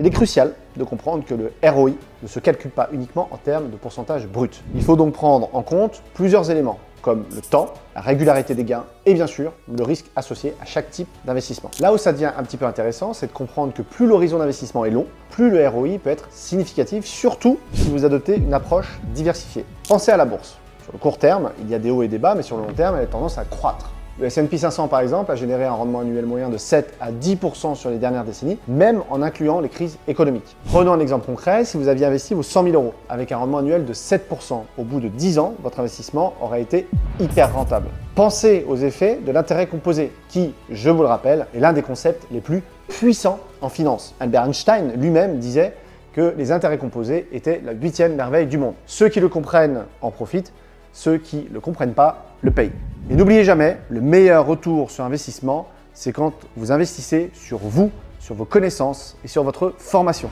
Il est crucial de comprendre que le ROI ne se calcule pas uniquement en termes de pourcentage brut. Il faut donc prendre en compte plusieurs éléments, comme le temps, la régularité des gains et bien sûr le risque associé à chaque type d'investissement. Là où ça devient un petit peu intéressant, c'est de comprendre que plus l'horizon d'investissement est long, plus le ROI peut être significatif, surtout si vous adoptez une approche diversifiée. Pensez à la bourse. Sur le court terme, il y a des hauts et des bas, mais sur le long terme, elle a tendance à croître. Le S&P 500 par exemple a généré un rendement annuel moyen de 7 à 10% sur les dernières décennies, même en incluant les crises économiques. Prenons un exemple concret, si vous aviez investi vos 100 000 euros avec un rendement annuel de 7%, au bout de 10 ans, votre investissement aurait été hyper rentable. Pensez aux effets de l'intérêt composé, qui, je vous le rappelle, est l'un des concepts les plus puissants en finance. Albert Einstein lui-même disait que les intérêts composés étaient la 8e merveille du monde. Ceux qui le comprennent en profitent, ceux qui ne le comprennent pas le payent. Et n'oubliez jamais, le meilleur retour sur investissement, c'est quand vous investissez sur vous, sur vos connaissances et sur votre formation.